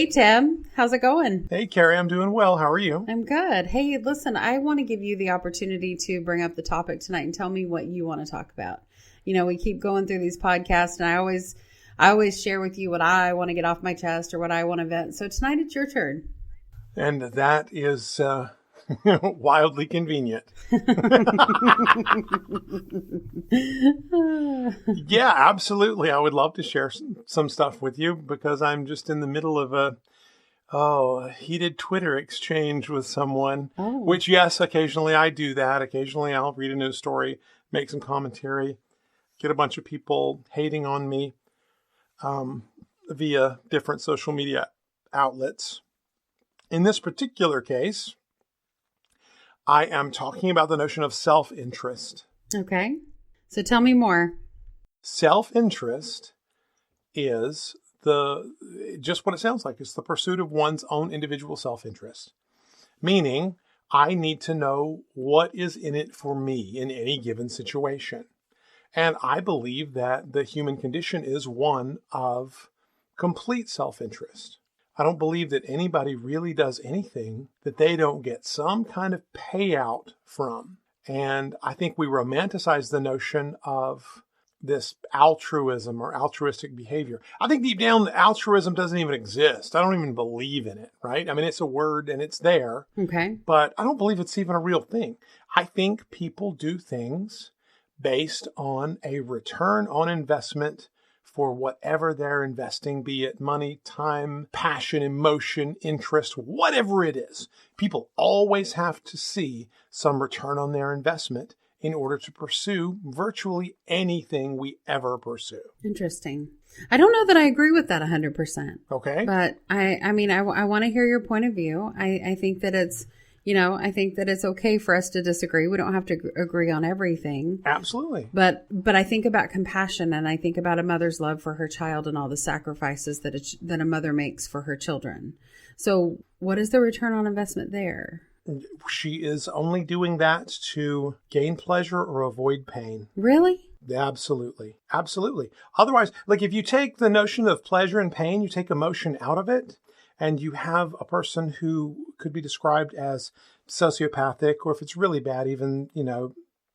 Tim. How's it going? Hey, Carrie. I'm doing well. How are you? I'm good. Hey, listen, I want to give you the opportunity to bring up the topic tonight and tell me what you want to talk about. You know, we keep going through these podcasts, and I always share with you what I want to get off my chest or what I want to vent. So tonight it's your turn. And that is wildly convenient. Yeah, absolutely. I would love to share some stuff with you because I'm just in the middle of a heated Twitter exchange with someone, which, yes, occasionally I do that. Occasionally I'll read a news story, make some commentary, get a bunch of people hating on me via different social media outlets. In this particular case, I am talking about the notion of self-interest. Okay. So tell me more. Self-interest is just what it sounds like. It's the pursuit of one's own individual self-interest. Meaning, I need to know what is in it for me in any given situation. And I believe that the human condition is one of complete self-interest. I don't believe that anybody really does anything that they don't get some kind of payout from. And I think we romanticize the notion of this altruism or altruistic behavior. I think deep down, altruism doesn't even exist. I don't even believe in it, right? I mean, it's a word and it's there. Okay. But I don't believe it's even a real thing. I think people do things based on a return on investment for whatever they're investing, be it money, time, passion, emotion, interest, whatever it is. People always have to see some return on their investment in order to pursue virtually anything we ever pursue. Interesting. I don't know that I agree with that 100%. Okay. But I mean, I want to hear your point of view. I think that it's, I think that it's okay for us to disagree. We don't have to agree on everything. Absolutely. But I think about compassion, and I think about a mother's love for her child and all the sacrifices that a mother makes for her children. So what is the return on investment there? She is only doing that to gain pleasure or avoid pain. Really? Absolutely. Absolutely. Otherwise, like if you take the notion of pleasure and pain, you take emotion out of it, and you have a person who could be described as sociopathic, or if it's really bad, even,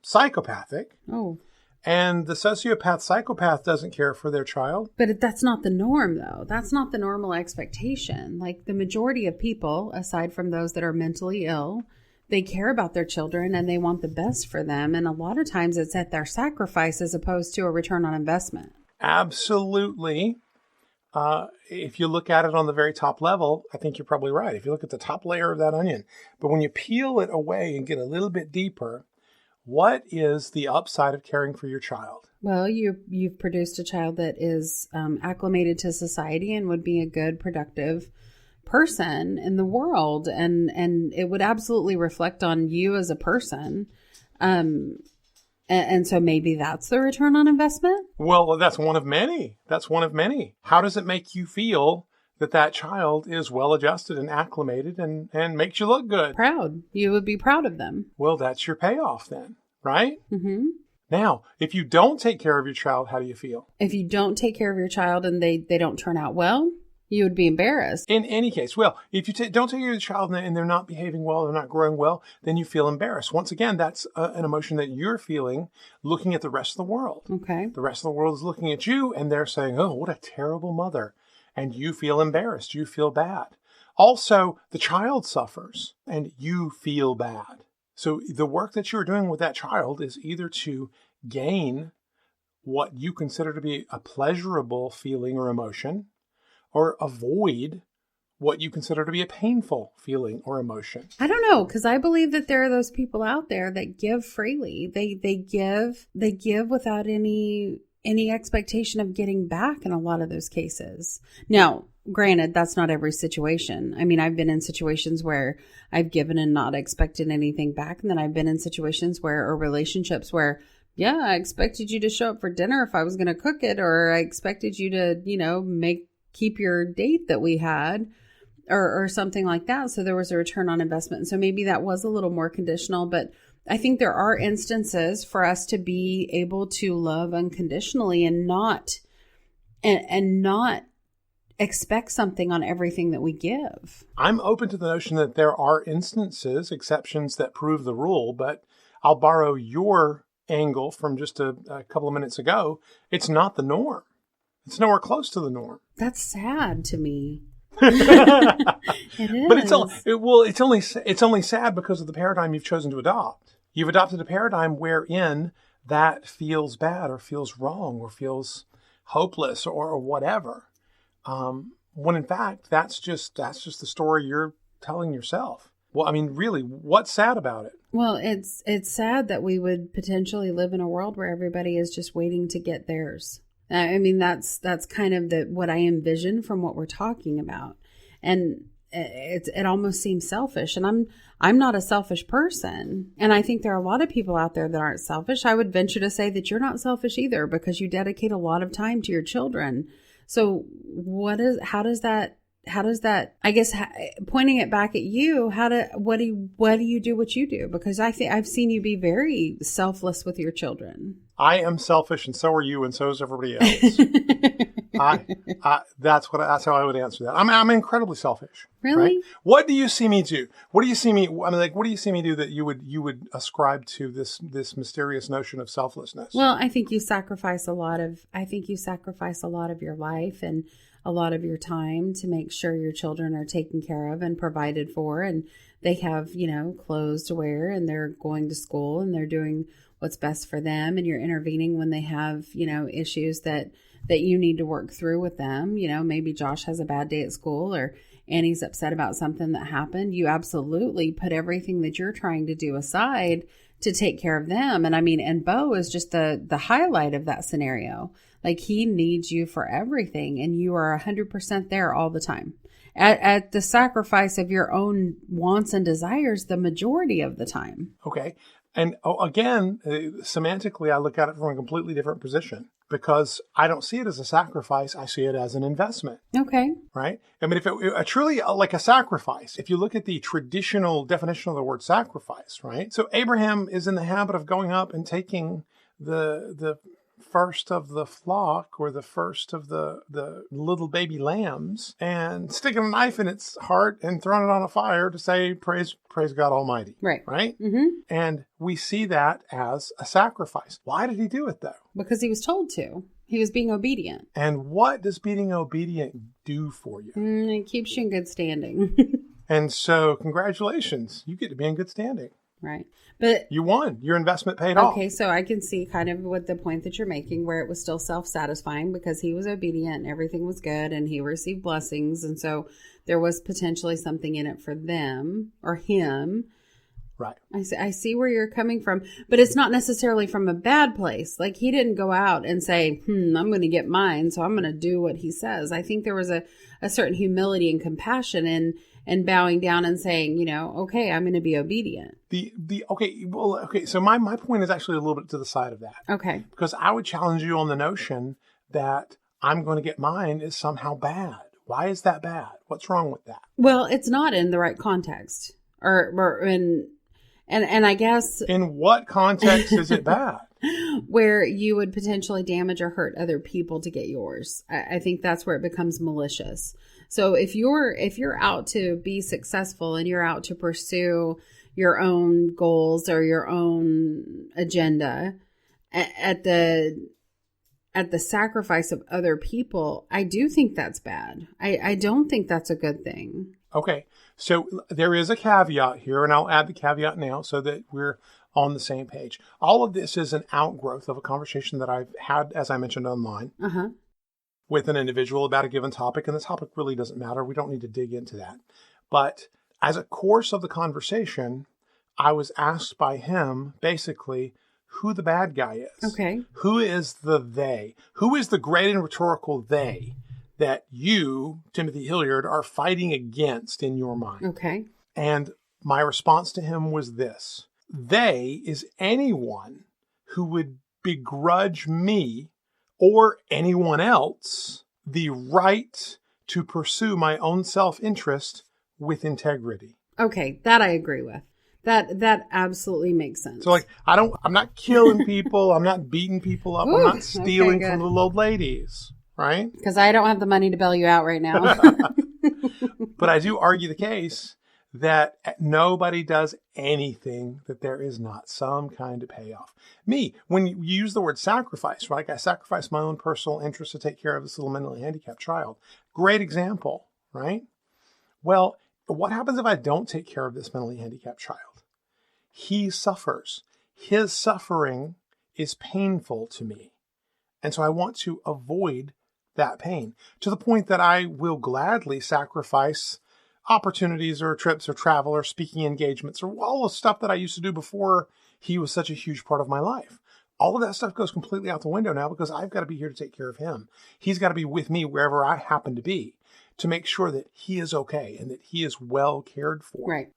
psychopathic. Oh. And the psychopath doesn't care for their child. But that's not the norm, though. That's not the normal expectation. Like the majority of people, aside from those that are mentally ill, they care about their children and they want the best for them. And a lot of times it's at their sacrifice as opposed to a return on investment. Absolutely. If you look at it on the very top level, I think you're probably right. If you look at the top layer of that onion, but when you peel it away and get a little bit deeper, what is the upside of caring for your child? Well, you've produced a child that is acclimated to society and would be a good, productive person in the world, and it would absolutely reflect on you as a person. And so maybe that's the return on investment? Well, that's one of many. That's one of many. How does it make you feel that child is well-adjusted and acclimated and makes you look good? Proud. You would be proud of them. Well, that's your payoff then, right? Mm-hmm. Now, if you don't take care of your child, how do you feel? If you don't take care of your child and they don't turn out well, you would be embarrassed. In any case, well, if you don't take care of your child and they're not behaving well, they're not growing well, then you feel embarrassed. Once again, that's an emotion that you're feeling looking at the rest of the world. Okay. The rest of the world is looking at you and they're saying, oh, what a terrible mother. And you feel embarrassed. You feel bad. Also, the child suffers and you feel bad. So the work that you're doing with that child is either to gain what you consider to be a pleasurable feeling or emotion, or avoid what you consider to be a painful feeling or emotion. I don't know, because I believe that there are those people out there that give freely. They give without any expectation of getting back in a lot of those cases. Now, granted, that's not every situation. I mean, I've been in situations where I've given and not expected anything back. And then I've been in situations or relationships where, yeah, I expected you to show up for dinner if I was going to cook it, or I expected you to, keep your date that we had, or something like that. So there was a return on investment. And so maybe that was a little more conditional, but I think there are instances for us to be able to love unconditionally and not expect something on everything that we give. I'm open to the notion that there are instances, exceptions that prove the rule, but I'll borrow your angle from just a couple of minutes ago. It's not the norm. It's nowhere close to the norm. That's sad to me. It is. But it's only sad because of the paradigm you've chosen to adopt. You've adopted a paradigm wherein that feels bad or feels wrong or feels hopeless or whatever. When in fact, that's just the story you're telling yourself. Well, I mean, really, what's sad about it? Well, it's sad that we would potentially live in a world where everybody is just waiting to get theirs. I mean, that's kind of what I envision from what we're talking about. And it almost seems selfish. And I'm not a selfish person. And I think there are a lot of people out there that aren't selfish. I would venture to say that you're not selfish either, because you dedicate a lot of time to your children. So how does that, I guess, pointing it back at you, what do you do what you do? Because I've seen you be very selfless with your children. I am selfish, and so are you, and so is everybody else. That's how I would answer that. I'm incredibly selfish. Really? Right? What do you see me do? What do you see me do that you would ascribe to this mysterious notion of selflessness? Well, I think you sacrifice a lot of your life and a lot of your time to make sure your children are taken care of and provided for, and they have, clothes to wear, and they're going to school, and they're doing what's best for them, and you're intervening when they have, issues that you need to work through with them. Maybe Josh has a bad day at school, or Annie's upset about something that happened. You absolutely put everything that you're trying to do aside to take care of them. And I mean, and Bo is just the highlight of that scenario. Like, he needs you for everything, and you are 100% there all the time at the sacrifice of your own wants and desires the majority of the time. Okay. And again, semantically, I look at it from a completely different position, because I don't see it as a sacrifice. I see it as an investment. Okay. Right? I mean, if it truly like a sacrifice, if you look at the traditional definition of the word sacrifice, right? So Abraham is in the habit of going up and taking the first of the flock, or the first of the little baby lambs, and sticking a knife in its heart and throwing it on a fire to say, praise God Almighty. Right. Right? Mm-hmm. And we see that as a sacrifice. Why did he do it, though? Because he was told to. He was being obedient. And what does being obedient do for you? It keeps you in good standing. And so, congratulations. You get to be in good standing. Right. But you won. Your investment paid off. Okay, so I can see kind of what the point that you're making, where it was still self-satisfying because he was obedient and everything was good and he received blessings. And so there was potentially something in it for them or him. Right. I see where you're coming from, but it's not necessarily from a bad place. Like, he didn't go out and say, I'm going to get mine, so I'm going to do what he says. I think there was a certain humility and compassion and bowing down and saying, okay, I'm going to be obedient. Okay. So my point is actually a little bit to the side of that. Okay. Because I would challenge you on the notion that I'm going to get mine is somehow bad. Why is that bad? What's wrong with that? Well, it's not in the right context, or and I guess in what context is it bad? Where you would potentially damage or hurt other people to get yours. I think that's where it becomes malicious. So if you're out to be successful and you're out to pursue your own goals or your own agenda at the sacrifice of other people, I do think that's bad. I don't think that's a good thing. Okay. So there is a caveat here, and I'll add the caveat now so that we're on the same page. All of this is an outgrowth of a conversation that I've had, as I mentioned, online with an individual about a given topic, and the topic really doesn't matter. We don't need to dig into that. But as a course of the conversation, I was asked by him basically who the bad guy is. Okay. Who is the they? Who is the great and rhetorical they that you, Timothy Hilliard, are fighting against in your mind? Okay. And my response to him was this. They is anyone who would begrudge me or anyone else the right to pursue my own self-interest with integrity. Okay, that I agree with. That absolutely makes sense. So I'm not killing people. I'm not beating people up. Ooh, I'm not stealing okay, from little old ladies. right? Because I don't have the money to bail you out right now. But I do argue the case that nobody does anything that there is not some kind of payoff. Me, when you use the word sacrifice, right? I sacrifice my own personal interest to take care of this little mentally handicapped child. Great example, right? Well, what happens if I don't take care of this mentally handicapped child? He suffers. His suffering is painful to me. And so I want to avoid that pain to the point that I will gladly sacrifice opportunities or trips or travel or speaking engagements or all the stuff that I used to do before he was such a huge part of my life. All of that stuff goes completely out the window now because I've got to be here to take care of him. He's got to be with me wherever I happen to be to make sure that he is okay and that he is well cared for. Right.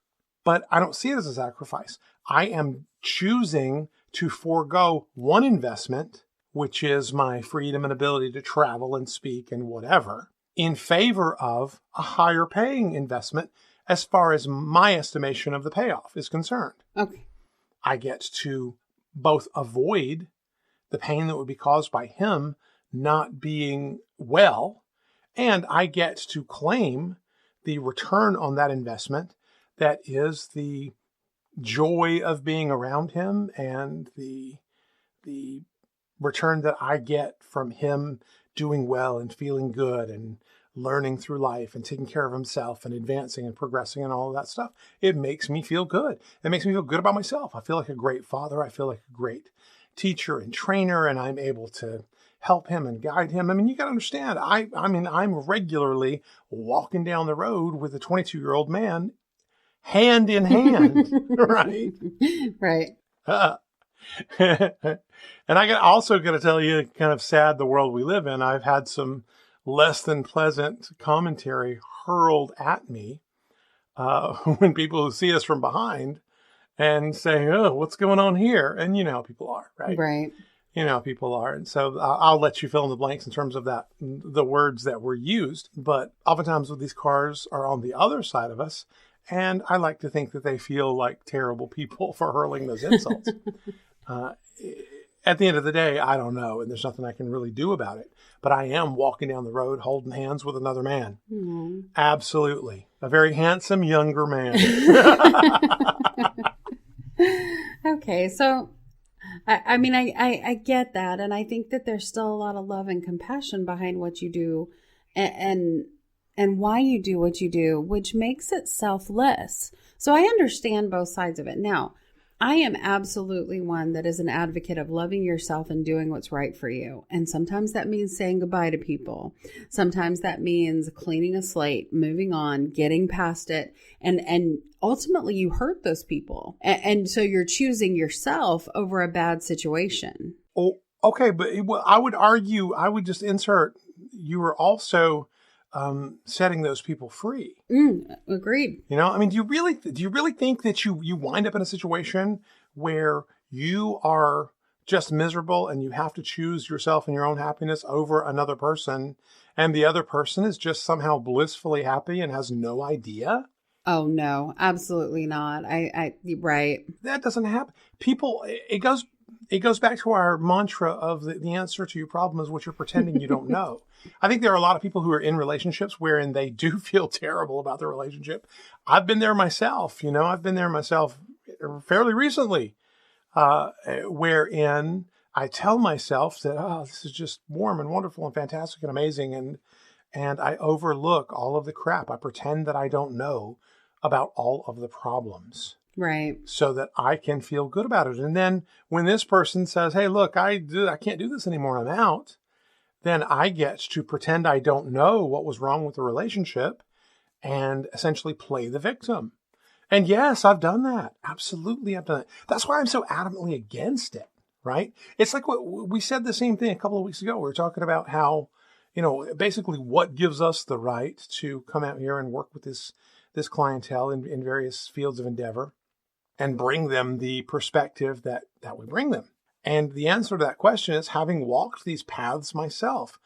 But I don't see it as a sacrifice. I am choosing to forego one investment, which is my freedom and ability to travel and speak and whatever, in favor of a higher paying investment as far as my estimation of the payoff is concerned. Okay. I get to both avoid the pain that would be caused by him not being well, and I get to claim the return on that investment that is the joy of being around him and the return that I get from him doing well and feeling good and learning through life and taking care of himself and advancing and progressing and all of that stuff. It makes me feel good. It makes me feel good about myself. I feel like a great father. I feel like a great teacher and trainer, and I'm able to help him and guide him. I mean, you got to understand, I'm regularly walking down the road with a 22-year-old man hand in hand, right? Right. And I also got to tell you, kind of sad the world we live in. I've had some less than pleasant commentary hurled at me when people who see us from behind and say, "Oh, what's going on here?" And you know how people are, right? Right. You know how people are. And so I'll let you fill in the blanks in terms of that, the words that were used. But oftentimes these cars are on the other side of us. And I like to think that they feel like terrible people for hurling those insults. At the end of the day, I don't know. And there's nothing I can really do about it. But I am walking down the road holding hands with another man. Mm. Absolutely. A very handsome younger man. Okay. So, I get that. And I think that there's still a lot of love and compassion behind what you do and why you do what you do, which makes it selfless. So I understand both sides of it. Now, I am absolutely one that is an advocate of loving yourself and doing what's right for you. And sometimes that means saying goodbye to people. Sometimes that means cleaning a slate, moving on, getting past it. And ultimately you hurt those people. And so you're choosing yourself over a bad situation. Oh, okay. But I would argue, I would just insert, you were also setting those people free. Agreed. You know, I mean, do you really think that you wind up in a situation where you are just miserable and you have to choose yourself and your own happiness over another person, and the other person is just somehow blissfully happy and has no idea? Oh no, absolutely not. Right. That doesn't happen. People, it goes back to our mantra of the answer to your problem is what you're pretending you don't know. I think there are a lot of people who are in relationships wherein they do feel terrible about the relationship. I've been there myself, fairly recently, wherein I tell myself that, oh, this is just warm and wonderful and fantastic and amazing. And I overlook all of the crap. I pretend that I don't know about all of the problems. Right. So that I can feel good about it. And then when this person says, hey, look, I can't do this anymore, I'm out, then I get to pretend I don't know what was wrong with the relationship and essentially play the victim. And yes, I've done that. Absolutely, I've done it. That's why I'm so adamantly against it, right? It's like what we said the same thing a couple of weeks ago. We were talking about how, basically what gives us the right to come out here and work with this clientele in various fields of endeavor and bring them the perspective that we bring them. And the answer to that question is having walked these paths myself.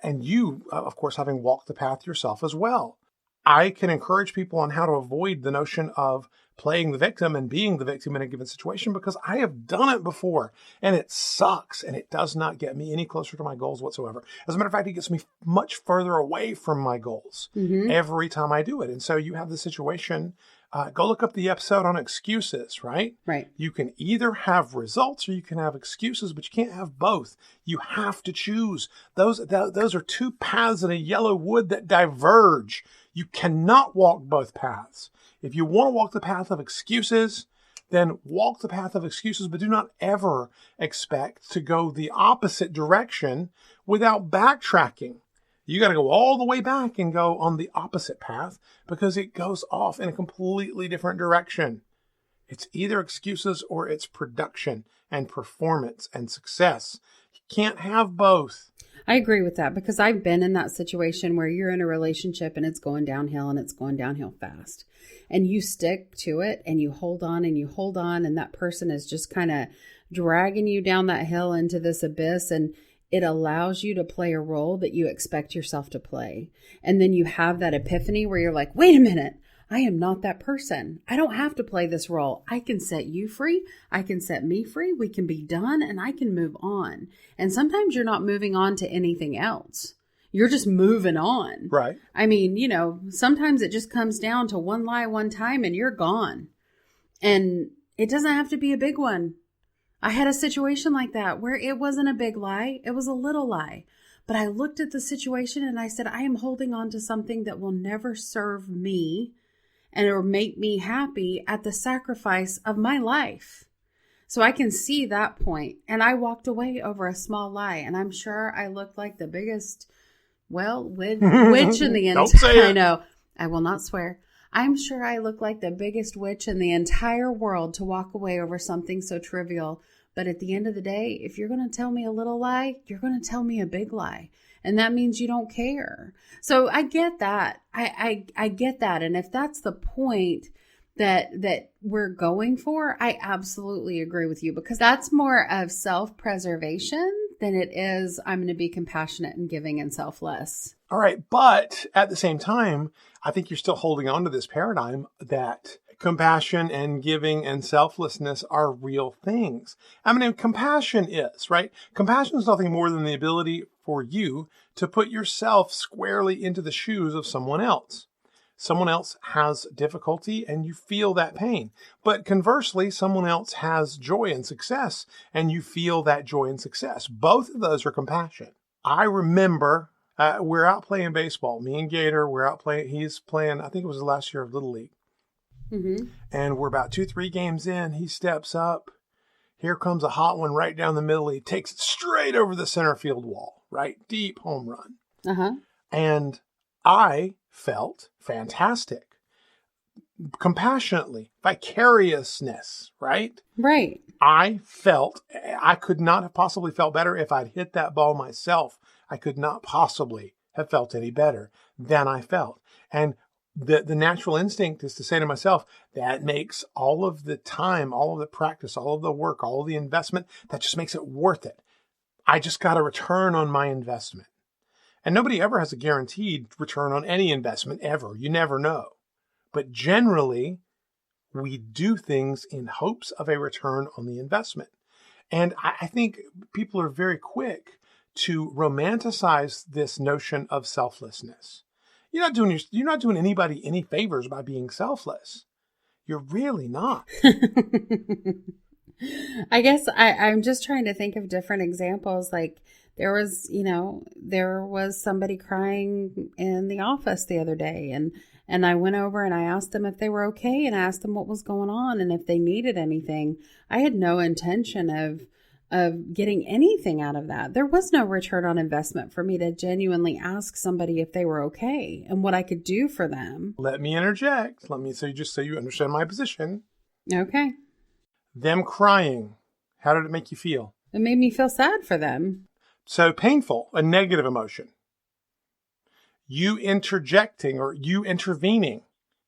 And you, of course, having walked the path yourself as well. I can encourage people on how to avoid the notion of playing the victim and being the victim in a given situation, because I have done it before and it sucks and it does not get me any closer to my goals whatsoever. As a matter of fact, it gets me much further away from my goals every time I do it. And so you have the situation, go look up the episode on excuses, right? Right. You can either have results or you can have excuses, but you can't have both. You have to choose. Those are two paths in a yellow wood that diverge. You cannot walk both paths. If you want to walk the path of excuses, then walk the path of excuses, but do not ever expect to go the opposite direction without backtracking. You got to go all the way back and go on the opposite path because it goes off in a completely different direction. It's either excuses or it's production and performance and success. You can't have both. I agree with that because I've been in that situation where you're in a relationship and it's going downhill and it's going downhill fast. And you stick to it and you hold on and you hold on, and that person is just kind of dragging you down that hill into this abyss, and it allows you to play a role that you expect yourself to play. And then you have that epiphany where you're like, wait a minute, I am not that person. I don't have to play this role. I can set you free. I can set me free. We can be done and I can move on. And sometimes you're not moving on to anything else. You're just moving on. Right. I mean, sometimes it just comes down to one lie one time and you're gone. And it doesn't have to be a big one. I had a situation like that where it wasn't a big lie. It was a little lie. But I looked at the situation and I said, I am holding on to something that will never serve me and or make me happy at the sacrifice of my life. So I can see that point. And I walked away over a small lie. And I'm sure I looked like the biggest, witch in the entire... I know. I will not swear. I'm sure I look like the biggest witch in the entire world to walk away over something so trivial. But at the end of the day, if you're going to tell me a little lie, you're going to tell me a big lie. And that means you don't care. So I get that. I get that. And if that's the point that we're going for, I absolutely agree with you, because that's more of self-preservation than it is I'm going to be compassionate and giving and selfless. All right. But at the same time, I think you're still holding on to this paradigm that compassion and giving and selflessness are real things. I mean, compassion is, right? Compassion is nothing more than the ability for you to put yourself squarely into the shoes of someone else. Someone else has difficulty and you feel that pain. But conversely, someone else has joy and success and you feel that joy and success. Both of those are compassion. I remember we're out playing baseball. Me and Gator, we're out playing. He's playing, I think it was the last year of Little League. Mm-hmm. And we're about 2-3 games in. He steps up. Here comes a hot one right down the middle. He takes it straight over the center field wall, right? Deep home run. Uh-huh. And I felt fantastic. Compassionately, vicariousness, right? Right. I felt, I could not have possibly felt better if I'd hit that ball myself. I could not possibly have felt any better than I felt. And the natural instinct is to say to myself, that makes all of the time, all of the practice, all of the work, all of the investment, that just makes it worth it. I just got a return on my investment. And nobody ever has a guaranteed return on any investment ever. You never know. But generally, we do things in hopes of a return on the investment. And I think people are very quick to romanticize this notion of selflessness. You're not doing anybody any favors by being selfless. You're really not. I guess I'm just trying to think of different examples. Like there was somebody crying in the office the other day, and I went over and I asked them if they were okay and I asked them what was going on and if they needed anything. I had no intention of getting anything out of that. There was no return on investment for me to genuinely ask somebody if they were okay and what I could do for them. Let me interject. Just so you understand my position. Okay. Them crying, how did it make you feel? It made me feel sad for them. So painful, a negative emotion. You interjecting or you intervening,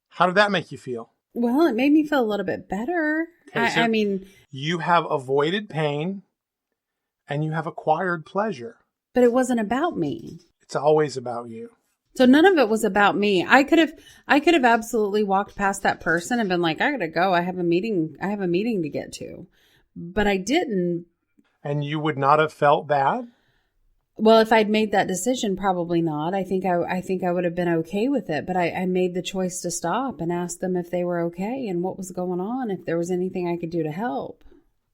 how did that make you feel? Well, it made me feel a little bit better. Okay, I mean, you have avoided pain and you have acquired pleasure. But it wasn't about me. It's always about you. So none of it was about me. I could have absolutely walked past that person and been like, I gotta go. I have a meeting to get to. But I didn't. And you would not have felt bad? Well, if I'd made that decision, probably not. I think I would have been okay with it. But I made the choice to stop and ask them if they were okay and what was going on, if there was anything I could do to help.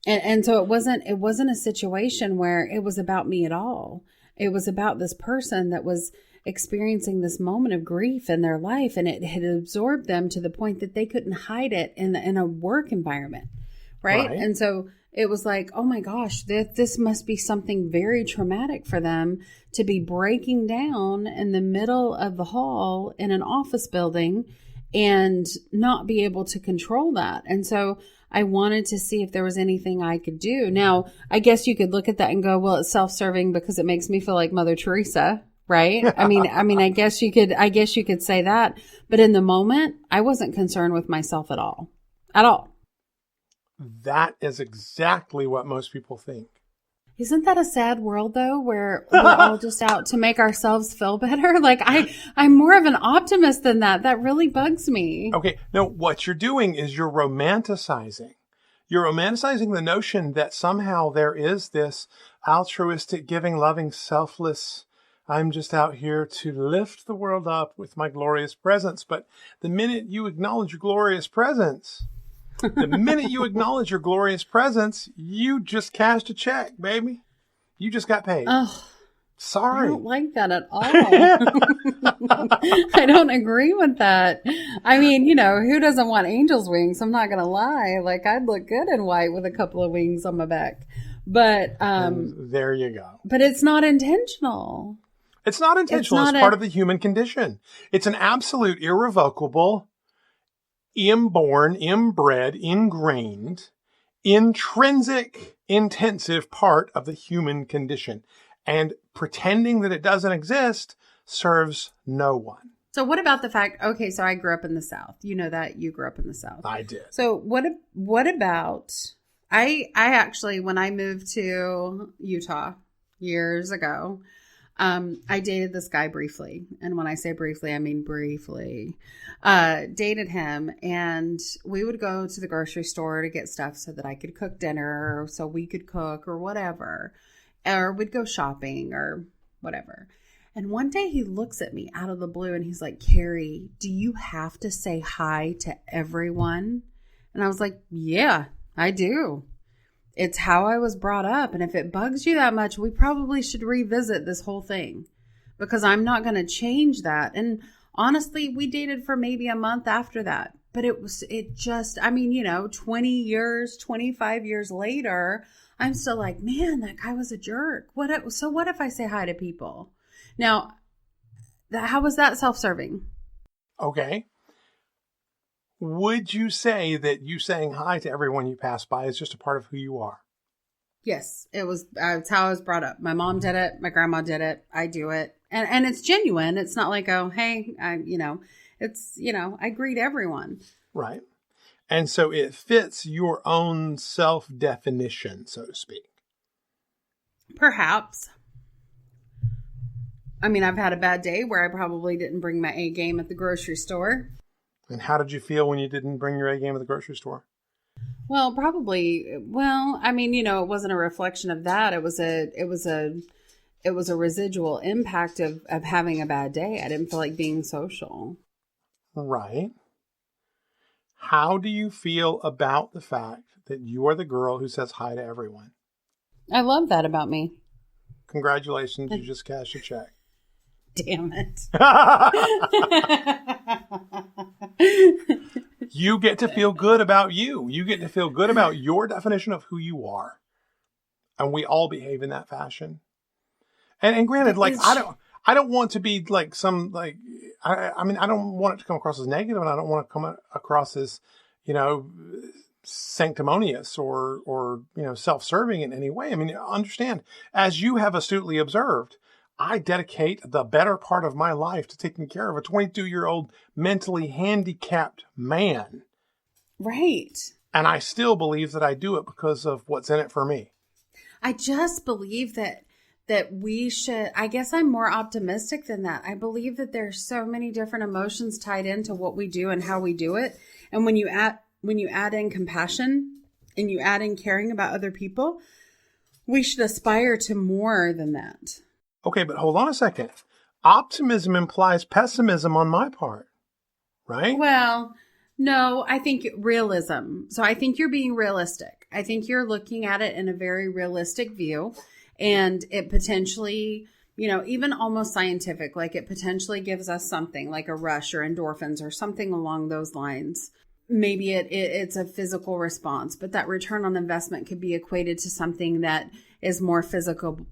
And so it wasn't a situation where it was about me at all. It was about this person that was experiencing this moment of grief in their life, and it had absorbed them to the point that they couldn't hide it in a work environment. Right. And so it was like, oh my gosh, this must be something very traumatic for them to be breaking down in the middle of the hall in an office building and not be able to control that. And so I wanted to see if there was anything I could do. Now, I guess you could look at that and go, well, it's self-serving because it makes me feel like Mother Teresa, right? I mean, I guess you could say that, but in the moment, I wasn't concerned with myself at all. At all. That is exactly what most people think. Isn't that a sad world, though, where we're all just out to make ourselves feel better? Like, I'm more of an optimist than that. That really bugs me. Okay. No, what you're doing is you're romanticizing. You're romanticizing the notion that somehow there is this altruistic, giving, loving, selfless, I'm just out here to lift the world up with my glorious presence. But the minute you acknowledge your glorious presence, you just cashed a check, baby. You just got paid. Oh, sorry. I don't like that at all. I don't agree with that. I mean, who doesn't want angel's wings? I'm not going to lie. Like, I'd look good in white with a couple of wings on my back. But and there you go. But it's not intentional. It's not intentional. It's part of the human condition. It's an absolute, irrevocable, inborn, inbred, ingrained, intrinsic, intensive part of the human condition. And pretending that it doesn't exist serves no one. So what about the fact, okay, so I grew up in the South. You know that you grew up in the South. I did. So what about, I actually, when I moved to Utah years ago, I dated this guy briefly. And when I say briefly, I mean briefly. Dated him, and we would go to the grocery store to get stuff so that I could cook dinner, or so we could cook or whatever. Or we'd go shopping or whatever. And one day he looks at me out of the blue and he's like, Carrie, do you have to say hi to everyone? And I was like, yeah, I do. It's how I was brought up. And if it bugs you that much, we probably should revisit this whole thing, because I'm not going to change that. And honestly, we dated for maybe a month after that. But 20 years, 25 years later, I'm still like, man, that guy was a jerk. So what if I say hi to people? Now, how was that self-serving? Okay. Would you say that you saying hi to everyone you pass by is just a part of who you are? Yes, it's how I was brought up. My mom did it. My grandma did it. I do it. And it's genuine. It's not like, oh, hey, I greet everyone. Right. And so it fits your own self-definition, so to speak. Perhaps. I mean, I've had a bad day where I probably didn't bring my A game at the grocery store. And how did you feel when you didn't bring your A game at the grocery store? Well, it wasn't a reflection of that. It was a residual impact of having a bad day. I didn't feel like being social. Right. How do you feel about the fact that you are the girl who says hi to everyone? I love that about me. Congratulations, you just cashed a check. Damn it. You get to feel good about you. You get to feel good about your definition of who you are. And we all behave in that fashion. And granted, like, I don't want to be like some, like, I mean, I don't want it to come across as negative, and I don't want to come across as, sanctimonious or self-serving in any way. I mean, understand, as you have astutely observed, I dedicate the better part of my life to taking care of a 22-year-old mentally handicapped man. Right. And I still believe that I do it because of what's in it for me. I just believe that that we should, I guess I'm more optimistic than that. I believe that there's so many different emotions tied into what we do and how we do it. And when you add in compassion and you add in caring about other people, we should aspire to more than that. Okay, but hold on a second. Optimism implies pessimism on my part, right? Well, no, I think realism. So I think you're being realistic. I think you're looking at it in a very realistic view. And it potentially, even almost scientific, like it potentially gives us something like a rush or endorphins or something along those lines. Maybe it's a physical response, but that return on investment could be equated to something that is more physical,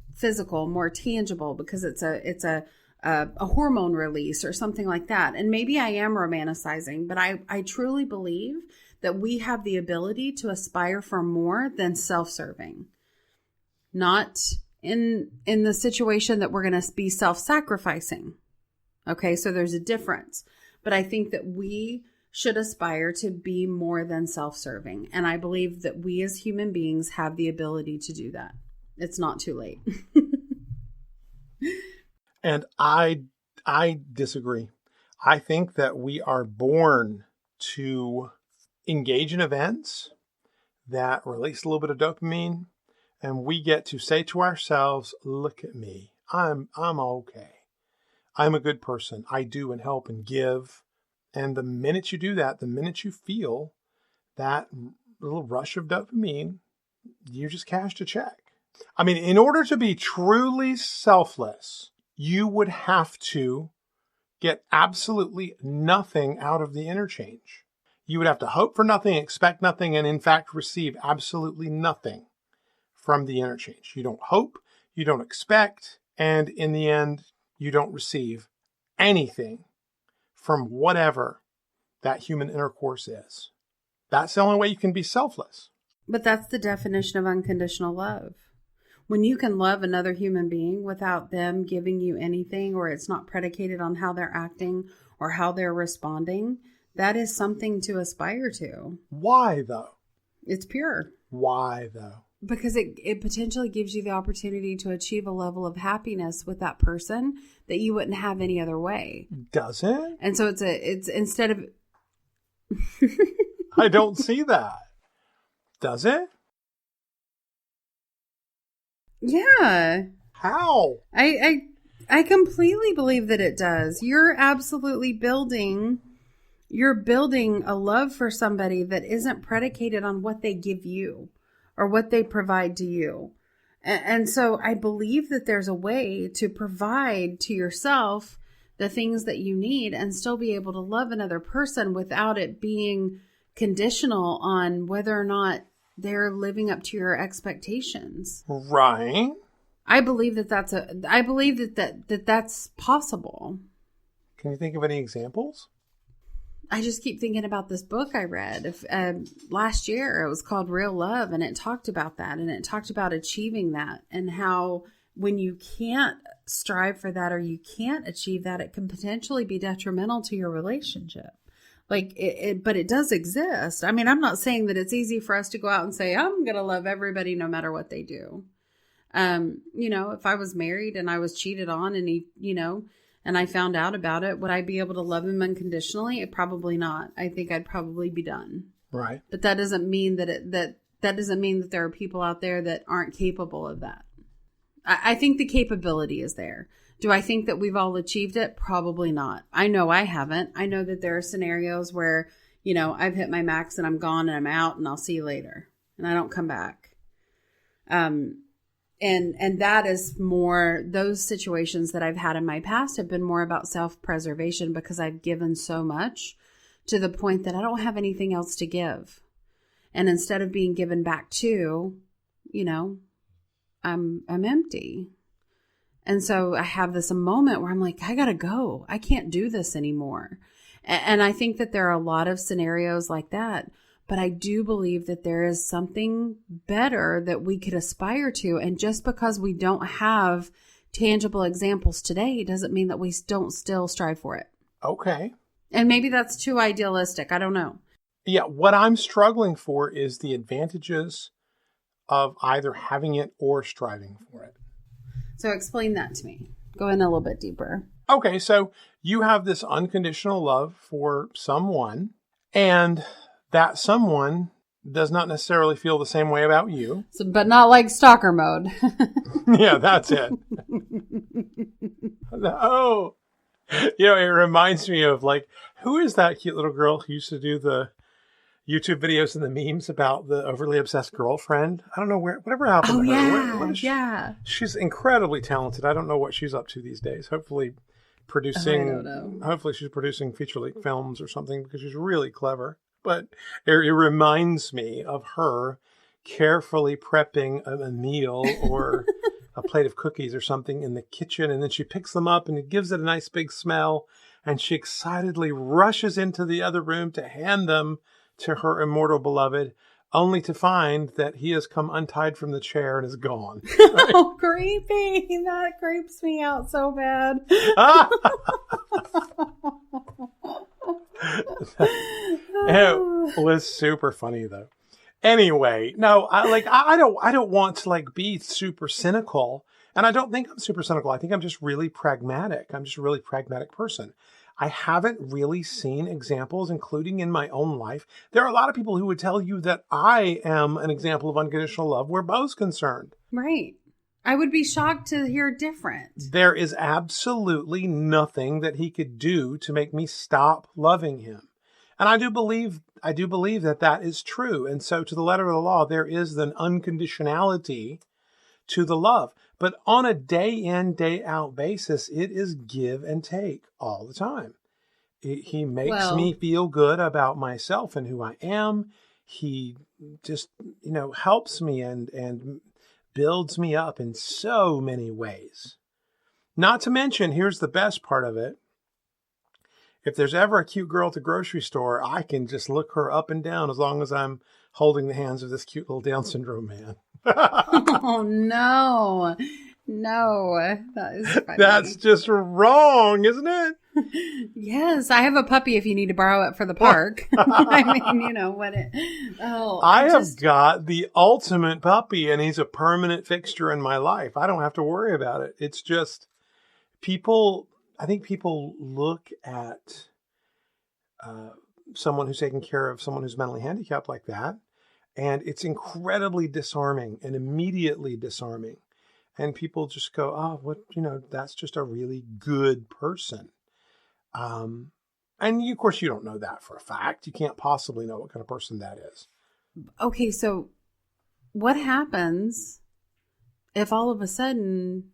more tangible, because it's a hormone release or something like that. And maybe I am romanticizing, but I truly believe that we have the ability to aspire for more than self-serving. Not in the situation that we're going to be self-sacrificing. Okay, so there's a difference. But I think that we should aspire to be more than self-serving. And I believe that we as human beings have the ability to do that. It's not too late. And I disagree. I think that we are born to engage in events that release a little bit of dopamine. And we get to say to ourselves, look at me. I'm okay. I'm a good person. I do and help and give. And the minute you do that, the minute you feel that little rush of dopamine, you just cashed a check. I mean, in order to be truly selfless, you would have to get absolutely nothing out of the interchange. You would have to hope for nothing, expect nothing, and in fact receive absolutely nothing from the interchange. You don't hope, you don't expect, and in the end, you don't receive anything from whatever that human intercourse is. That's the only way you can be selfless. But that's the definition of unconditional love. When you can love another human being without them giving you anything, or it's not predicated on how they're acting or how they're responding, that is something to aspire to. Why, though? It's pure. Why, though? Because it potentially gives you the opportunity to achieve a level of happiness with that person that you wouldn't have any other way. Does it? And so it's instead of... I don't see that. Does it? Yeah. How? I completely believe that it does. You're absolutely building a love for somebody that isn't predicated on what they give you or what they provide to you. And so I believe that there's a way to provide to yourself the things that you need and still be able to love another person without it being conditional on whether or not they're living up to your expectations. Right. I believe that that's possible. Can you think of any examples? I just keep thinking about this book I read last year. It was called Real Love, and it talked about that, and it talked about achieving that, and how when you can't strive for that or you can't achieve that, it can potentially be detrimental to your relationship. Like but it does exist. I mean, I'm not saying that it's easy for us to go out and say, I'm going to love everybody no matter what they do. If I was married and I was cheated on and and I found out about it, would I be able to love him unconditionally? Probably not. I think I'd probably be done. Right. But that doesn't mean that doesn't mean that there are people out there that aren't capable of that. I think the capability is there. Do I think that we've all achieved it? Probably not. I know I haven't. I know that there are scenarios where, I've hit my max and I'm gone and I'm out and I'll see you later. And I don't come back. And that is more, those situations that I've had in my past have been more about self-preservation because I've given so much to the point that I don't have anything else to give. And instead of being given back to, I'm empty. And so I have this moment where I'm like, I gotta go. I can't do this anymore. And I think that there are a lot of scenarios like that. But I do believe that there is something better that we could aspire to. And just because we don't have tangible examples today doesn't mean that we don't still strive for it. Okay. And maybe that's too idealistic. I don't know. Yeah, what I'm struggling for is the advantages of either having it or striving for it. So explain that to me. Go in a little bit deeper. Okay, so you have this unconditional love for someone, and that someone does not necessarily feel the same way about you. So, but not like stalker mode. Yeah, that's it. Oh, it reminds me of like, who is that cute little girl who used to do the YouTube videos and the memes about the overly obsessed girlfriend? I don't know whatever happened to her. Yeah, Where is she? yeah. She's incredibly talented. I don't know what she's up to these days. Hopefully producing, I don't know. hopefully she's producing feature-length films or something, because she's really clever. But it reminds me of her carefully prepping a meal or a plate of cookies or something in the kitchen, and then she picks them up and it gives it a nice big smell, and she excitedly rushes into the other room to hand them to her immortal beloved, only to find that he has come untied from the chair and is gone. Oh, creepy. That creeps me out so bad. It was super funny though. Anyway, no, I don't want to like be super cynical, and I don't think I'm super cynical. I think I'm just really pragmatic. I'm just a really pragmatic person. I haven't really seen examples, including in my own life. There are a lot of people who would tell you that I am an example of unconditional love where Bo's concerned. Right. I would be shocked to hear different. There is absolutely nothing that he could do to make me stop loving him. And I do believe that is true. And so to the letter of the law, there is an unconditionality to the love. But on a day in, day out basis, it is give and take all the time. He makes me feel good about myself and who I am. He just, helps me and builds me up in so many ways. Not to mention, here's the best part of it. If there's ever a cute girl at the grocery store, I can just look her up and down as long as I'm holding the hands of this cute little Down syndrome man. Oh, no. No, that is funny. That's just wrong, isn't it? Yes, I have a puppy if you need to borrow it for the park. I mean, I have got the ultimate puppy, and he's a permanent fixture in my life. I don't have to worry about it. It's just I think people look at someone who's taking care of someone who's mentally handicapped like that, and it's incredibly disarming and immediately disarming. And people just go, oh, that's just a really good person. And of course, you don't know that for a fact. You can't possibly know what kind of person that is. Okay, so what happens if all of a sudden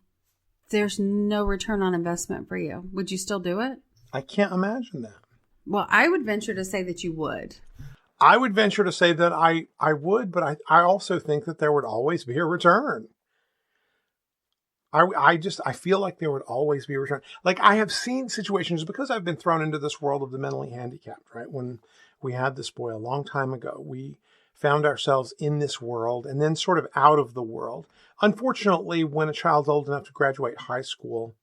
there's no return on investment for you? Would you still do it? I can't imagine that. Well, I would venture to say that you would. I would venture to say that I would, but I also think that there would always be a return. I feel like there would always be a return. Like, I have seen situations, because I've been thrown into this world of the mentally handicapped, right? When we had this boy a long time ago, we found ourselves in this world and then sort of out of the world. Unfortunately, when a child's old enough to graduate high school,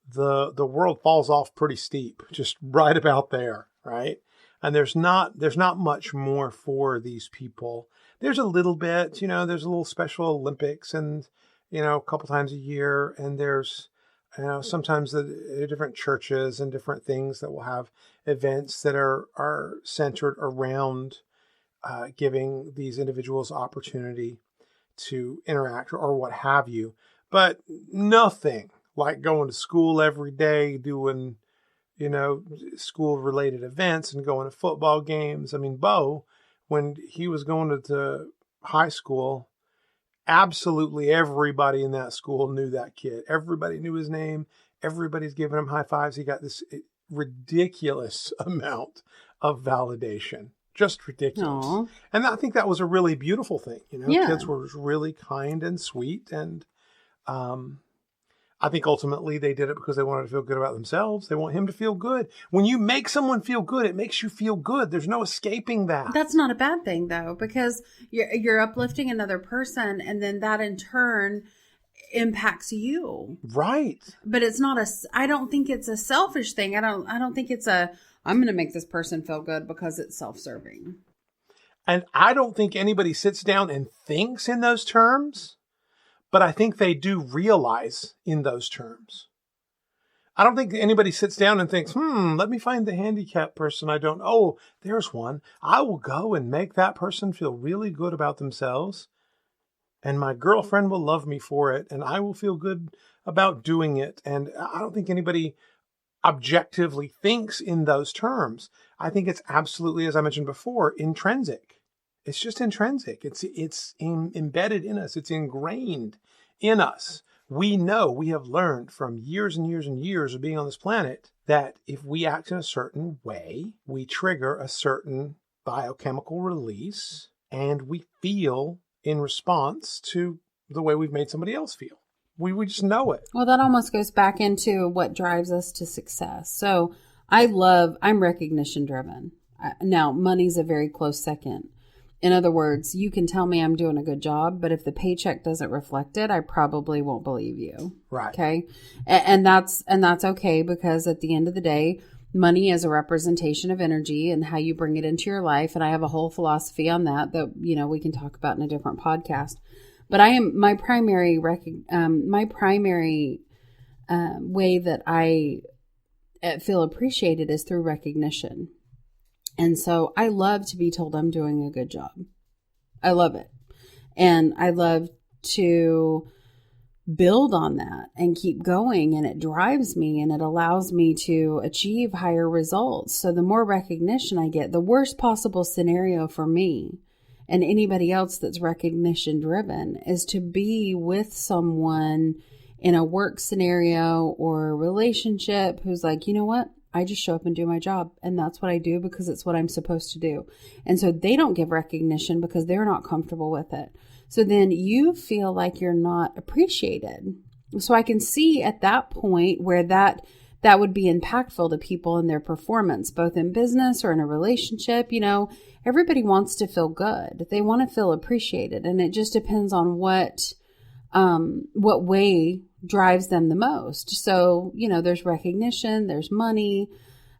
the world falls off pretty steep, just right about there, right? And there's not much more for these people. There's a little bit, there's a little Special Olympics and, a couple times a year. And there's, sometimes the different churches and different things that will have events that are centered around giving these individuals opportunity to interact or what have you. But nothing like going to school every day, doing, school related events and going to football games. I mean, Bo, when he was going to high school, absolutely everybody in that school knew that kid. Everybody knew his name. Everybody's giving him high fives. He got this ridiculous amount of validation. Just ridiculous. Aww. And I think that was a really beautiful thing. Kids were really kind and sweet. And I think ultimately they did it because they wanted to feel good about themselves. They want him to feel good. When you make someone feel good, it makes you feel good. There's no escaping that. That's not a bad thing, though, because you're uplifting another person, and then that in turn impacts you. Right. But it's not I don't think it's a selfish thing. I don't think it's I'm going to make this person feel good because it's self-serving. And I don't think anybody sits down and thinks in those terms. But I think they do realize in those terms. I don't think anybody sits down and thinks, let me find the handicapped person I don't. Oh, there's one. I will go and make that person feel really good about themselves. And my girlfriend will love me for it. And I will feel good about doing it. And I don't think anybody objectively thinks in those terms. I think it's absolutely, as I mentioned before, intrinsic. It's just intrinsic. It's embedded in us. It's ingrained in us. We know, we have learned from years and years and years of being on this planet that if we act in a certain way, we trigger a certain biochemical release and we feel in response to the way we've made somebody else feel. We just know it. Well, that almost goes back into what drives us to success. So I'm recognition driven. Now, money's a very close second. In other words, you can tell me I'm doing a good job, but if the paycheck doesn't reflect it, I probably won't believe you. Right. Okay. And that's okay, because at the end of the day, money is a representation of energy and how you bring it into your life. And I have a whole philosophy on that, we can talk about in a different podcast. But my primary way that I feel appreciated is through recognition. And so I love to be told I'm doing a good job. I love it. And I love to build on that and keep going. And it drives me and it allows me to achieve higher results. So the more recognition I get, the worst possible scenario for me and anybody else that's recognition driven is to be with someone in a work scenario or a relationship who's like, you know what? I just show up and do my job. And that's what I do because it's what I'm supposed to do. And so they don't give recognition because they're not comfortable with it. So then you feel like you're not appreciated. So I can see at that point where that would be impactful to people in their performance, both in business or in a relationship. Everybody wants to feel good. They want to feel appreciated. And it just depends on what way drives them the most. So, there's recognition, there's money.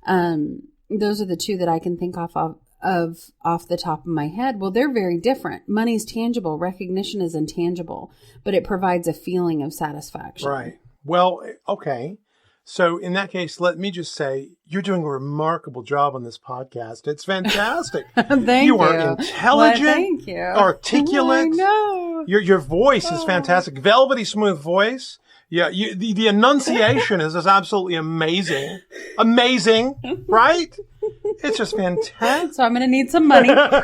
Those are the two that I can think off the top of my head. Well, they're very different. Money's tangible. Recognition is intangible, but it provides a feeling of satisfaction. Right. Well, okay. So in that case, let me just say, you're doing a remarkable job on this podcast. It's fantastic. Thank you. You are intelligent, thank you. articulate. I know. Your voice is fantastic. Velvety smooth voice. Yeah, the enunciation is absolutely amazing. Amazing, right? It's just fantastic. So I'm going to need some money. Now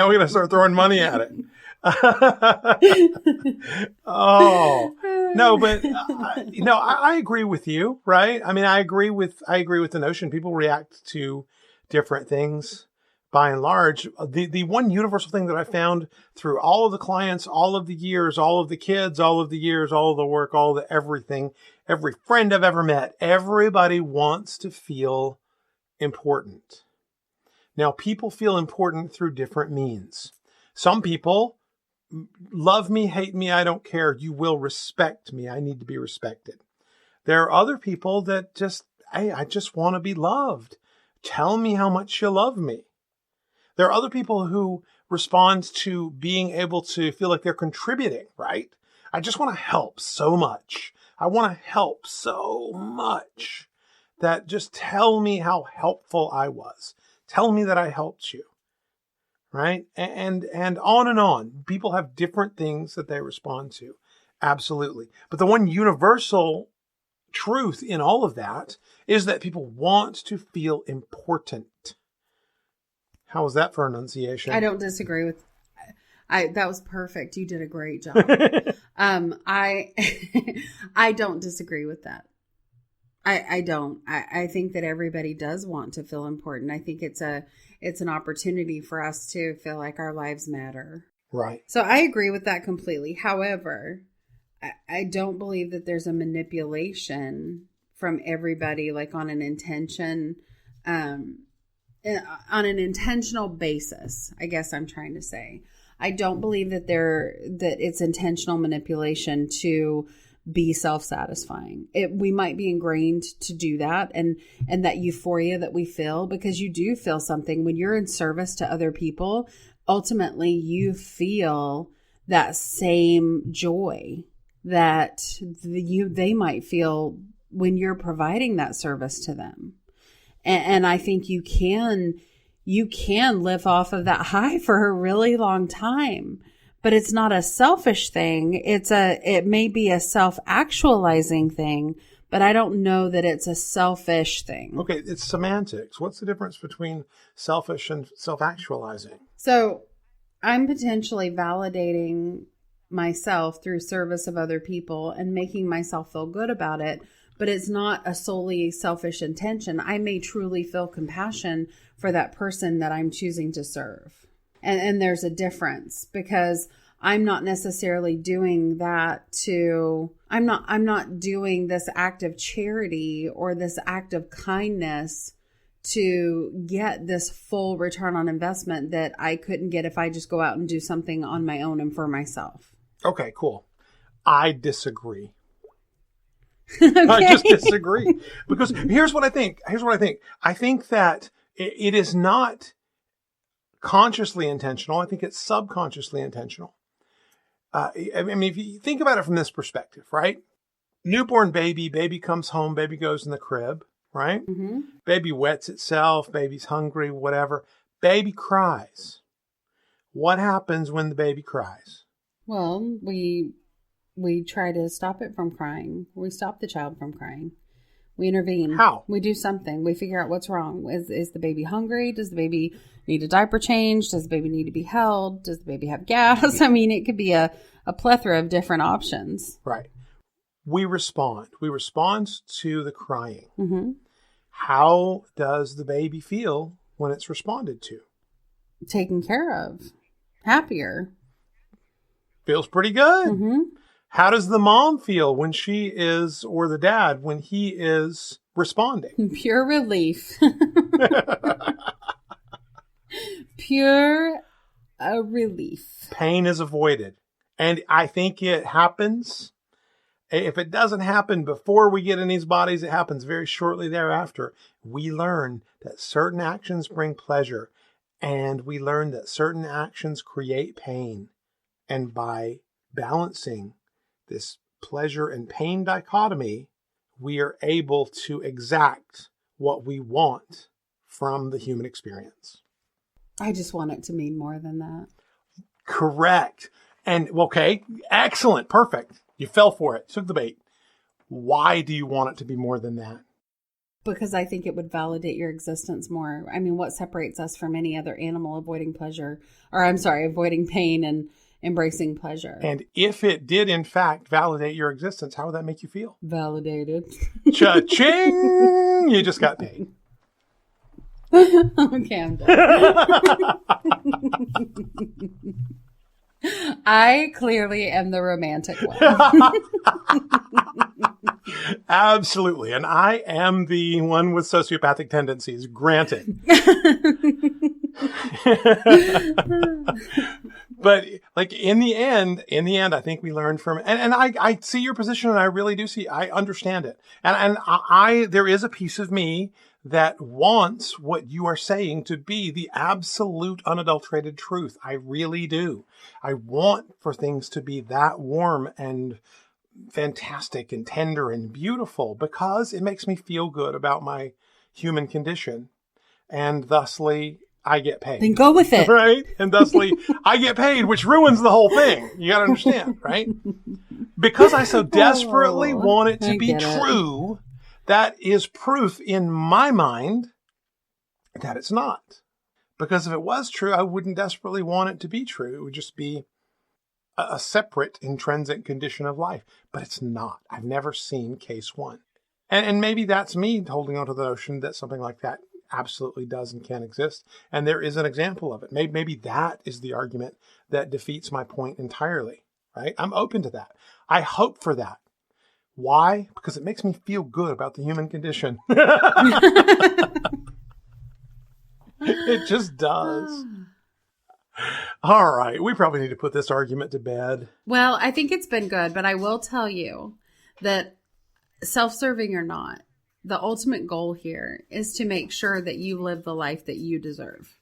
we're going to start throwing money at it. Oh, no, but I agree with you, right? I mean, I agree with the notion people react to different things. By and large, the one universal thing that I found through all of the clients, all of the years, all of the kids, all of the years, all of the work, all of the everything, every friend I've ever met, everybody wants to feel important. Now, people feel important through different means. Some people love me, hate me, I don't care. You will respect me. I need to be respected. There are other people that just, hey, I just want to be loved. Tell me how much you love me. There are other people who respond to being able to feel like they're contributing, right? I just want to help so much. I want to help so much that just tell me how helpful I was. Tell me that I helped you, right? And on and on. People have different things that they respond to. Absolutely. But the one universal truth in all of that is that people want to feel important. How was that for enunciation? I don't disagree with. That was perfect. You did a great job. I don't disagree with that. I don't. I think that everybody does want to feel important. I think it's an opportunity for us to feel like our lives matter. Right. So I agree with that completely. However, I don't believe that there's a manipulation from everybody, like on an intentional basis, I guess I'm trying to say. I don't believe that it's intentional manipulation to be self-satisfying. We might be ingrained to do that, and that euphoria that we feel, because you do feel something when you're in service to other people. Ultimately, you feel that same joy that they might feel when you're providing that service to them. And I think you can live off of that high for a really long time, but it's not a selfish thing. It may be a self-actualizing thing, but I don't know that it's a selfish thing. Okay, it's semantics. What's the difference between selfish and self-actualizing? So I'm potentially validating myself through service of other people and making myself feel good about it, but it's not a solely selfish intention. I may truly feel compassion for that person that I'm choosing to serve. And there's a difference, because I'm not necessarily doing that I'm not doing this act of charity or this act of kindness to get this full return on investment that I couldn't get if I just go out and do something on my own and for myself. Okay, cool. I disagree. Okay. I just disagree. Because here's what I think. I think that it is not consciously intentional. I think it's subconsciously intentional. I mean, if you think about it from this perspective, right? Newborn baby comes home, baby goes in the crib, right? Mm-hmm. Baby wets itself, baby's hungry, whatever. Baby cries. What happens when the baby cries? Well, we try to stop it from crying. We stop the child from crying. We intervene. How? We do something. We figure out what's wrong. Is the baby hungry? Does the baby need a diaper change? Does the baby need to be held? Does the baby have gas? I mean, it could be a plethora of different options. Right. We respond. We respond to the crying. Mm-hmm. How does the baby feel when it's responded to? Taken care of. Happier. Feels pretty good. Mm-hmm. How does the mom feel when she is, or the dad, when he is responding? Pure relief. Pure relief. Pain is avoided. And I think it happens. If it doesn't happen before we get in these bodies, it happens very shortly thereafter. We learn that certain actions bring pleasure, and we learn that certain actions create pain. And by balancing this pleasure and pain dichotomy, we are able to exact what we want from the human experience. I just want it to mean more than that. Correct. And okay, excellent, perfect. You fell for it, took the bait. Why do you want it to be more than that? Because I think it would validate your existence more. I mean, what separates us from any other animal avoiding pain and embracing pleasure? And if it did, in fact, validate your existence, how would that make you feel? Validated. Cha-Ching! You just got paid. Okay, I'm done. I clearly am the romantic one. Absolutely. And I am the one with sociopathic tendencies, granted. But like in the end, I think we learned from it. And I see your position, and I really do I understand it. And there is a piece of me that wants what you are saying to be the absolute unadulterated truth. I really do. I want for things to be that warm and fantastic and tender and beautiful, because it makes me feel good about my human condition. And thusly, I get paid. Then go with it. Right? And thusly, I get paid, which ruins the whole thing. You got to understand, right? Because I so desperately want it to be true, that is proof in my mind that it's not. Because if it was true, I wouldn't desperately want it to be true. It would just be a separate intrinsic condition of life. But it's not. I've never seen case one. And maybe that's me holding on to the notion that something like that absolutely does and can exist. And there is an example of it. Maybe that is the argument that defeats my point entirely, right? I'm open to that. I hope for that. Why? Because it makes me feel good about the human condition. It just does. All right. We probably need to put this argument to bed. Well, I think it's been good, but I will tell you that self-serving or not, the ultimate goal here is to make sure that you live the life that you deserve.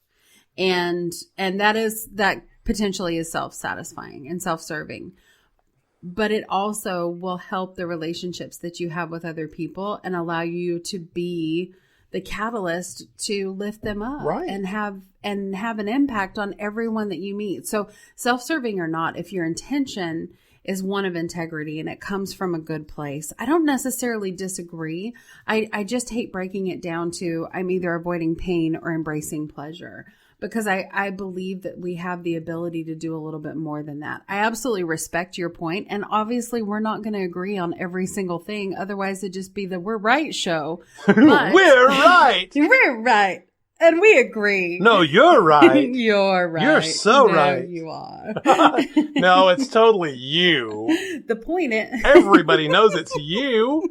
And that potentially is self-satisfying and self-serving. But it also will help the relationships that you have with other people and allow you to be the catalyst to lift them up, right, and have an impact on everyone that you meet. So self-serving or not, if your intention is one of integrity and it comes from a good place, I don't necessarily disagree. I just hate breaking it down to I'm either avoiding pain or embracing pleasure, because I believe that we have the ability to do a little bit more than that. I absolutely respect your point. And obviously we're not going to agree on every single thing. Otherwise it'd just be the we're right show. But we're right. We're right. And we agree. No, you're right. You're right. You're so no, right. You are. No, it's totally you. The point is... Everybody knows it's you.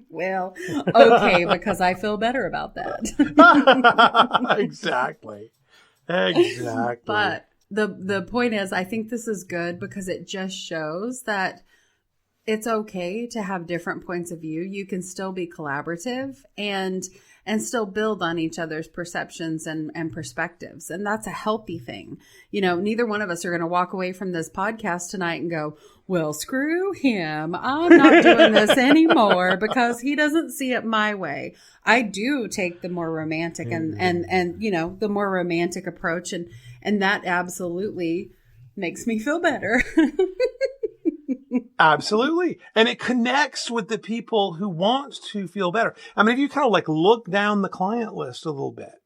Well, okay, because I feel better about that. Exactly. But the point is, I think this is good because it just shows that it's okay to have different points of view. You can still be collaborative and still build on each other's perceptions and perspectives. And that's a healthy thing. You know, neither one of us are going to walk away from this podcast tonight and go, well, screw him. I'm not doing this anymore because he doesn't see it my way. I do take the more romantic and you know, the more romantic approach. And that absolutely makes me feel better. Absolutely. And it connects with the people who want to feel better. I mean, if you kind of like look down the client list a little bit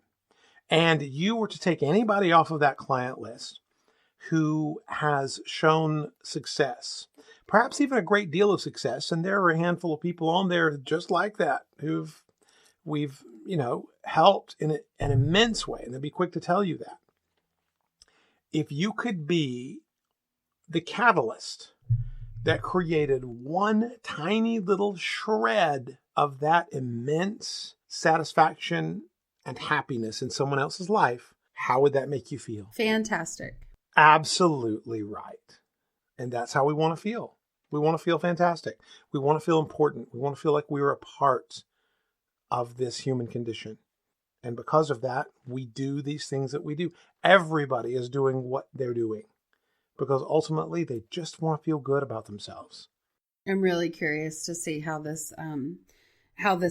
and you were to take anybody off of that client list who has shown success, perhaps even a great deal of success, and there are a handful of people on there just like that we've, you know, helped in an immense way. And they'll be quick to tell you that. If you could be the catalyst that created one tiny little shred of that immense satisfaction and happiness in someone else's life, how would that make you feel? Fantastic. Absolutely right. And that's how we want to feel. We want to feel fantastic. We want to feel important. We want to feel like we're a part of this human condition. And because of that, we do these things that we do. Everybody is doing what they're doing because ultimately they just want to feel good about themselves. I'm really curious to see how this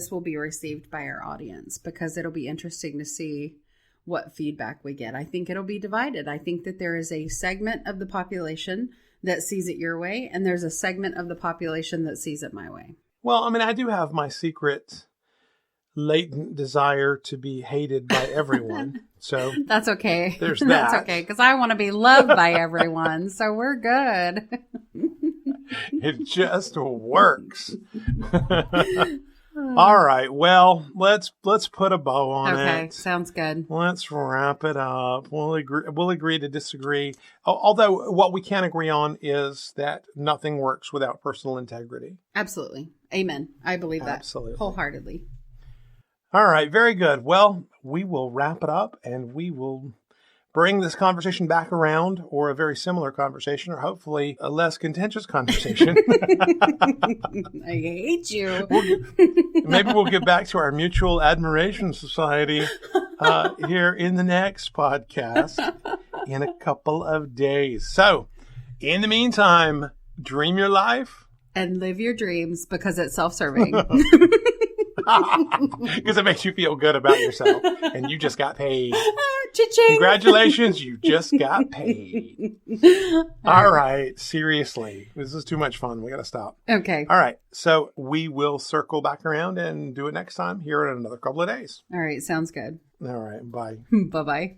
will be received by our audience, because it'll be interesting to see what feedback we get. I think it'll be divided. I think that there is a segment of the population that sees it your way, and there's a segment of the population that sees it my way. Well, I mean, I do have my secret latent desire to be hated by everyone. So that's okay. There's that. That's okay, because I want to be loved by everyone. So we're good. It just works. All right. Well, let's put a bow on it. Okay, sounds good. Let's wrap it up. We'll agree to disagree. Although what we can agree on is that nothing works without personal integrity. Absolutely. Amen. I believe that. Absolutely. Wholeheartedly. All right. Very good. Well, we will wrap it up and we will bring this conversation back around, or a very similar conversation, or hopefully a less contentious conversation. I hate you. Maybe we'll get back to our Mutual Admiration Society here in the next podcast in a couple of days. So, in the meantime, dream your life. And live your dreams, because it's self-serving. Because it makes you feel good about yourself. And you just got paid. Cha-Ching. Congratulations, you just got paid. All right, seriously. This is too much fun. We got to stop. Okay. All right, so we will circle back around and do it next time here in another couple of days. All right, sounds good. All right, bye. Bye-bye.